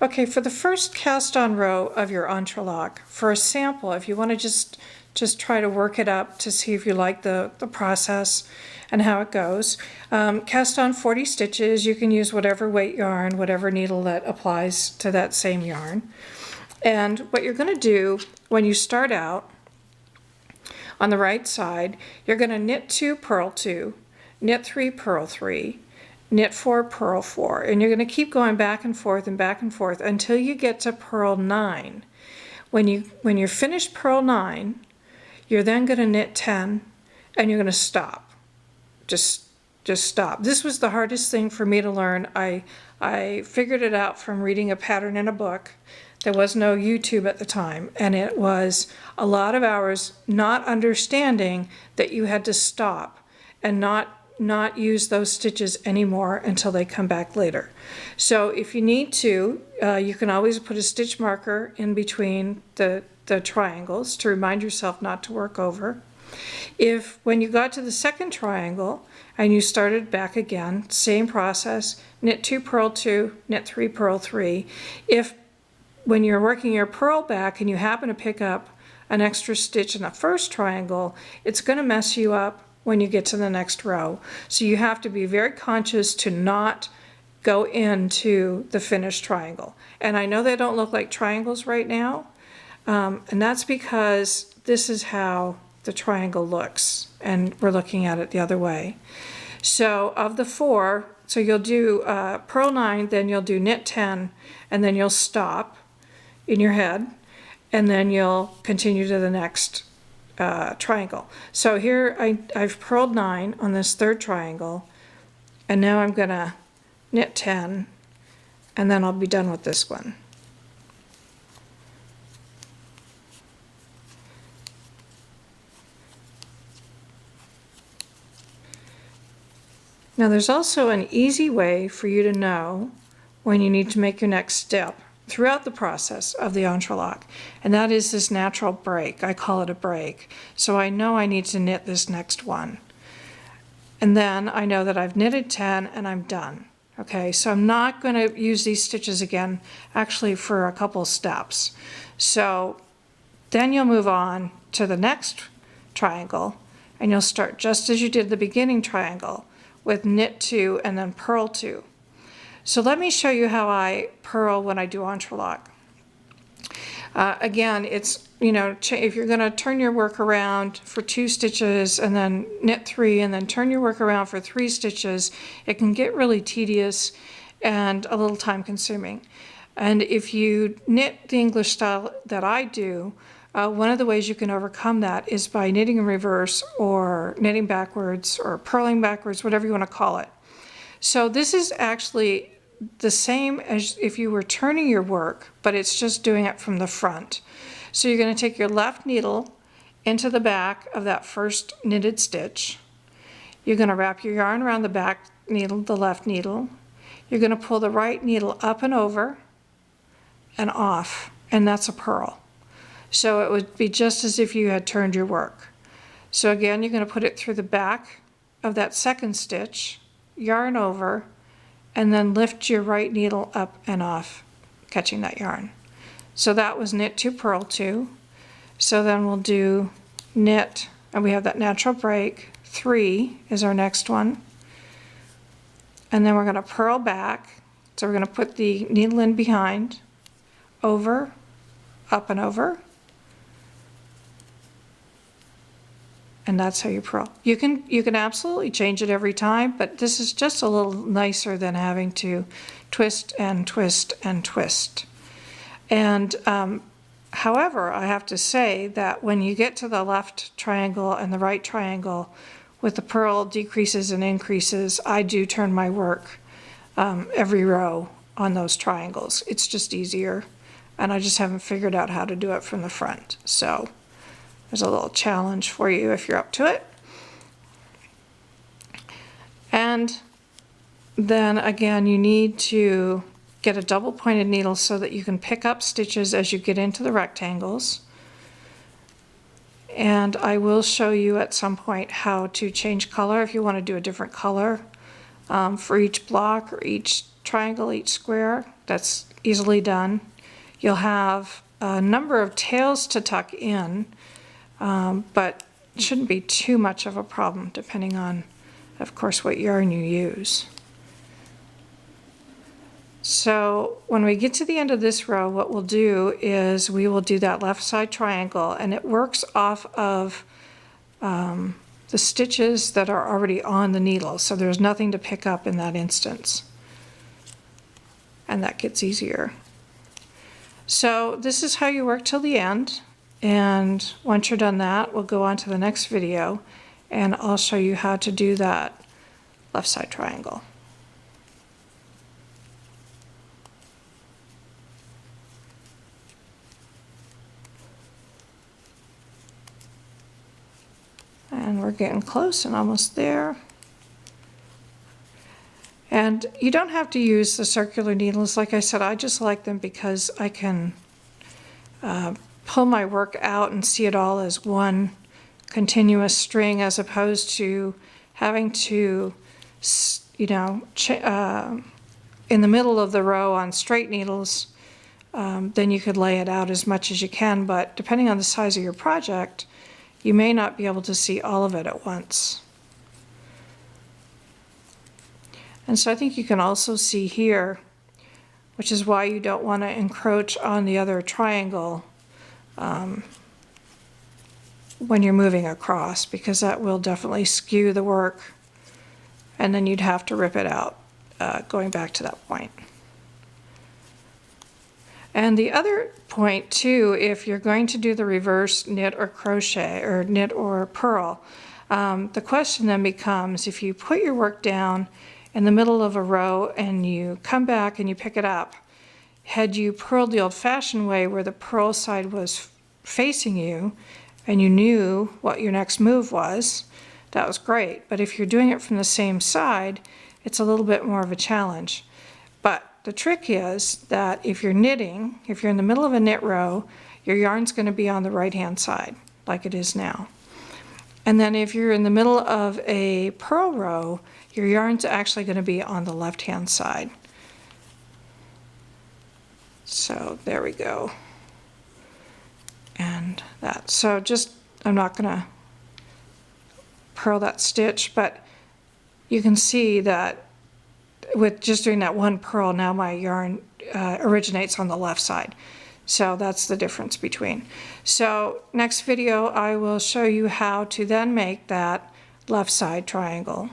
Okay, for the first cast on row of your entrelac, for a sample, if you want to just try to work it up to see if you like the process and how it goes, cast on 40 stitches. You can use whatever weight yarn, whatever needle that applies to that same yarn. And what you're going to do when you start out on the right side, you're going to knit 2, purl 2, knit 3, purl 3, knit 4, purl 4, and you're going to keep going back and forth until you get to purl 9. When you're finished purl 9, you're then going to knit 10 and you're going to stop. Just stop. This was the hardest thing for me to learn. I figured it out from reading a pattern in a book. There was no YouTube at the time, and it was a lot of hours not understanding that you had to stop and not use those stitches anymore until they come back later. So if you need to, you can always put a stitch marker in between the triangles to remind yourself not to work over. If when you got to the second triangle and you started back again, same process, knit 2, purl 2, knit 3, purl 3. If when you're working your purl back and you happen to pick up an extra stitch in the first triangle, it's going to mess you up when you get to the next row. So you have to be very conscious to not go into the finished triangle. And I know they don't look like triangles right now, and that's because this is how the triangle looks, and we're looking at it the other way. So of the 4, so you'll do purl 9, then you'll do knit 10, and then you'll stop in your head, and then you'll continue to the next triangle. So here I've purled 9 on this third triangle, and now I'm going to knit 10, and then I'll be done with this one. Now there's also an easy way for you to know when you need to make your next step throughout the process of the entrelac, and that is this natural break. I call it a break. So I know I need to knit this next one. And then I know that I've knitted 10 and I'm done. Okay, so I'm not going to use these stitches again, actually for a couple steps. So then you'll move on to the next triangle, and you'll start just as you did the beginning triangle with knit 2 and then purl 2. So let me show you how I purl when I do entrelac. Again, it's, if you're going to turn your work around for 2 stitches and then knit 3 and then turn your work around for 3 stitches, it can get really tedious and a little time consuming. And if you knit the English style that I do, one of the ways you can overcome that is by knitting in reverse or knitting backwards or purling backwards, whatever you want to call it. So this is actually the same as if you were turning your work, but it's just doing it from the front. So you're going to take your left needle into the back of that first knitted stitch. You're going to wrap your yarn around the back needle, the left needle. You're going to pull the right needle up and over and off, and that's a purl. So it would be just as if you had turned your work. So again, you're going to put it through the back of that second stitch, yarn over, and then lift your right needle up and off, catching that yarn. So that was knit 2, purl 2. So then we'll do knit, and we have that natural break. 3 is our next one. And then we're going to purl back. So we're going to put the needle in behind, over, up and over. And that's how you purl. You can absolutely change it every time, but this is just a little nicer than having to twist and twist and twist. And however, I have to say that when you get to the left triangle and the right triangle with the purl decreases and increases, I do turn my work every row on those triangles. It's just easier, and I just haven't figured out how to do it from the front. So there's a little challenge for you if you're up to it. And then again, you need to get a double pointed needle so that you can pick up stitches as you get into the rectangles. And I will show you at some point how to change color if you want to do a different color for each block or each triangle each square. That's easily done. You'll have a number of tails to tuck in, but it shouldn't be too much of a problem depending on, of course, what yarn you use. So when we get to the end of this row, what we'll do is we will do that left side triangle, and it works off of the stitches that are already on the needle, so there's nothing to pick up in that instance. And that gets easier. So this is how you work till the end, and once you're done that, we'll go on to the next video and I'll show you how to do that left side triangle. And we're getting close and almost there. And you don't have to use the circular needles. Like I said, I just like them because I can pull my work out and see it all as one continuous string, as opposed to having to, you know, in the middle of the row on straight needles. Then you could lay it out as much as you can, but depending on the size of your project, you may not be able to see all of it at once. And so I think you can also see here, which is why you don't want to encroach on the other triangle when you're moving across, because that will definitely skew the work, and then you'd have to rip it out going back to that point. And the other point too, if you're going to do the reverse knit or crochet, or knit or purl, the question then becomes, if you put your work down in the middle of a row and you come back and you pick it up, had you purled the old-fashioned way where the purl side was facing you and you knew what your next move was, that was great. But if you're doing it from the same side, it's a little bit more of a challenge. But the trick is that if you're knitting, if you're in the middle of a knit row, your yarn's going to be on the right-hand side, like it is now. And then if you're in the middle of a purl row, your yarn's actually going to be on the left-hand side. So there we go. And that. So just, I'm not going to purl that stitch, but you can see that with just doing that one purl, now my yarn originates on the left side. So that's the difference between. So next video I will show you how to then make that left side triangle.